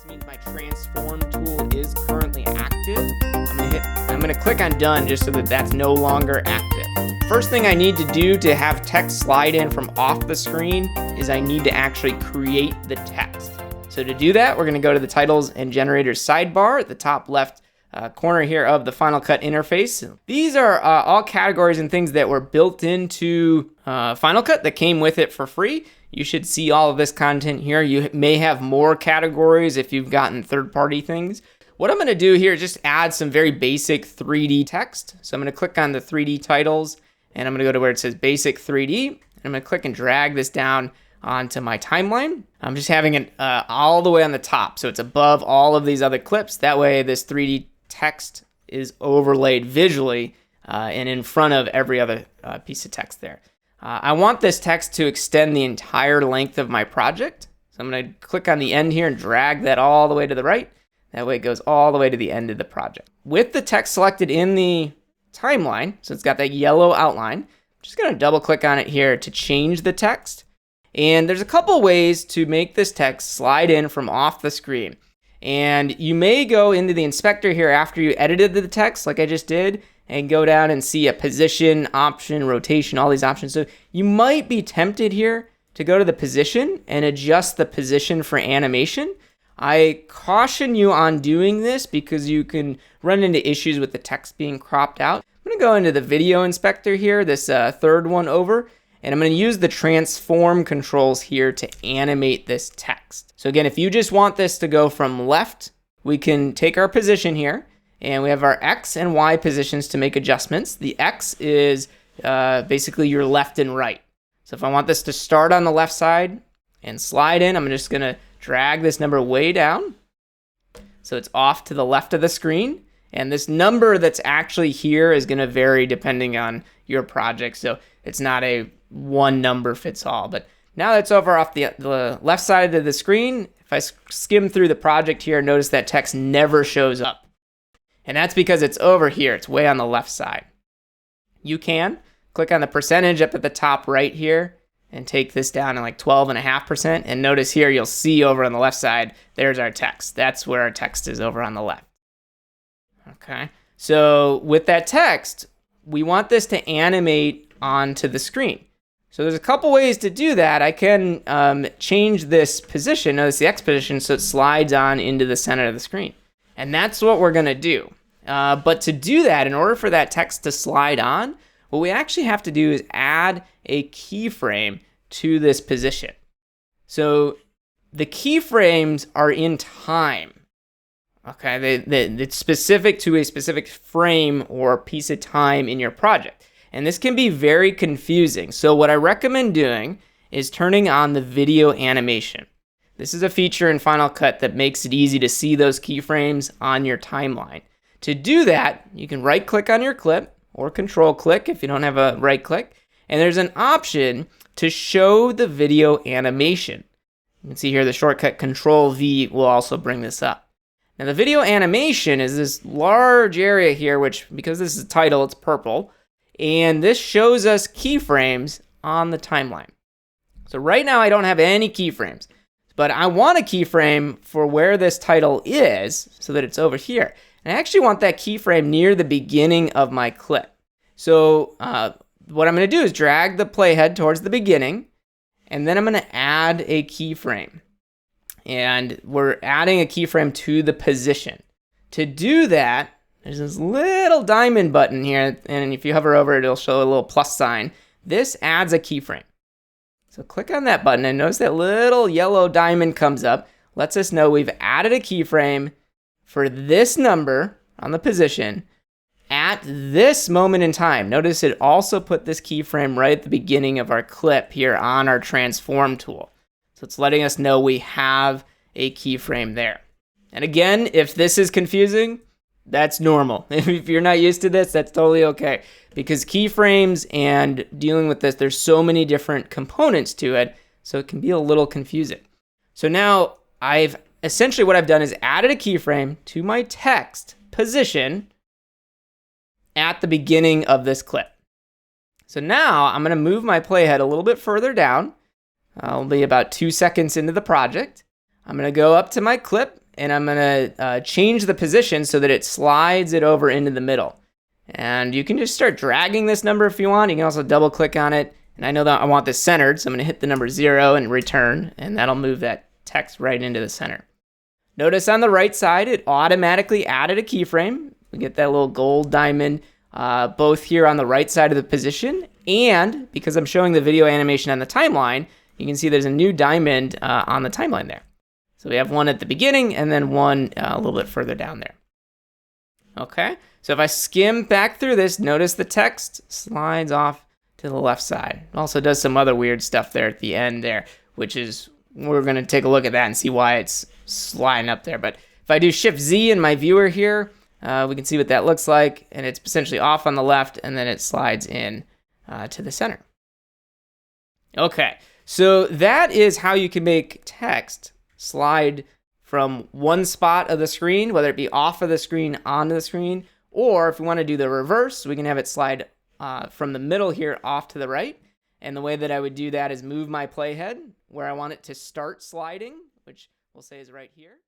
This means my transform tool is currently active. I'm gonna click on done just so that that's no longer active. First thing I need to do to have text slide in from off the screen is I need to actually create the text. So to do that, we're gonna go to the titles and generators sidebar at the top left corner here of the Final Cut interface. These are all categories and things that were built into Final Cut that came with it for free. You should see all of this content here. You may have more categories if you've gotten third-party things. What I'm gonna do here is just add some very basic 3D text. So I'm gonna click on the 3D titles and I'm gonna go to where it says basic 3D. And I'm gonna click and drag this down onto my timeline. I'm just having it all the way on the top. So it's above all of these other clips. That way this 3D text is overlaid visually and in front of every other piece of text there. I want this text to extend the entire length of my project. So I'm gonna click on the end here and drag that all the way to the right. That way it goes all the way to the end of the project. With the text selected in the timeline, so it's got that yellow outline, I'm just gonna double click on it here to change the text. And there's a couple ways to make this text slide in from off the screen. And you may go into the inspector here after you edited the text like I just did and go down and see a position option, rotation, all these options. So you might be tempted here to go to the position and adjust the position for animation. I caution you on doing this because you can run into issues with the text being cropped out. I'm gonna go into the video inspector here, this third one over, and I'm gonna use the transform controls here to animate this text. So again, if you just want this to go from left, we can take our position here and we have our X and Y positions to make adjustments. The X is basically your left and right. So if I want this to start on the left side and slide in, I'm just gonna drag this number way down. So it's off to the left of the screen. And this number that's actually here is gonna vary depending on your project. So it's not a one number fits all, but now that's over off the left side of the screen. If I skim through the project here, notice that text never shows up. And that's because it's over here, it's way on the left side. You can click on the percentage up at the top right here and take this down to like 12.5%. And notice here, you'll see over on the left side, there's our text. That's where our text is over on the left. Okay, so with that text, we want this to animate onto the screen. So there's a couple ways to do that. I can change this position, notice the X position, so it slides on into the center of the screen. And that's what we're gonna do. But to do that, in order for that text to slide on, what we actually have to do is add a keyframe to this position. So the keyframes are in time. Okay, it's specific to a specific frame or piece of time in your project. And this can be very confusing. So what I recommend doing is turning on the video animation. This is a feature in Final Cut that makes it easy to see those keyframes on your timeline. To do that, you can right click on your clip or control click if you don't have a right click. And there's an option to show the video animation. You can see here the shortcut Control V will also bring this up. Now the video animation is this large area here, which because this is a title, it's purple. And this shows us keyframes on the timeline. So right now I don't have any keyframes, but I want a keyframe for where this title is so that it's over here. And I actually want that keyframe near the beginning of my clip. So what I'm gonna do is drag the playhead towards the beginning, and then I'm gonna add a keyframe. And we're adding a keyframe to the position. To do that, there's this little diamond button here, and if you hover over it, it'll show a little plus sign. This adds a keyframe. So click on that button and notice that little yellow diamond comes up, lets us know we've added a keyframe for this number on the position at this moment in time. Notice it also put this keyframe right at the beginning of our clip here on our transform tool. So it's letting us know we have a keyframe there. And again, if this is confusing, that's normal. If you're not used to this, that's totally okay. Because keyframes and dealing with this, there's so many different components to it, so it can be a little confusing. So now essentially what I've done is added a keyframe to my text position at the beginning of this clip. So now I'm gonna move my playhead a little bit further down. I'll be about 2 seconds into the project. I'm gonna go up to my clip and I'm gonna change the position so that it slides it over into the middle. And you can just start dragging this number if you want. You can also double click on it. And I know that I want this centered, so I'm gonna hit the number 0 and return, and that'll move that text right into the center. Notice on the right side, it automatically added a keyframe. We get that little gold diamond both here on the right side of the position, and because I'm showing the video animation on the timeline, you can see there's a new diamond on the timeline there. So we have one at the beginning and then one a little bit further down there. Okay, so if I skim back through this, notice the text slides off to the left side. It also does some other weird stuff there at the end there, which is, we're going to take a look at that and see why it's sliding up there. But if I do Shift Z in my viewer here, we can see what that looks like, and it's essentially off on the left, and then it slides in to the center. Okay, so that is how you can make text slide from one spot of the screen, whether it be off of the screen onto the screen, or if we want to do the reverse, we can have it slide from the middle here off to the right. And the way that I would do that is move my playhead where I want it to start sliding, which we'll say is right here.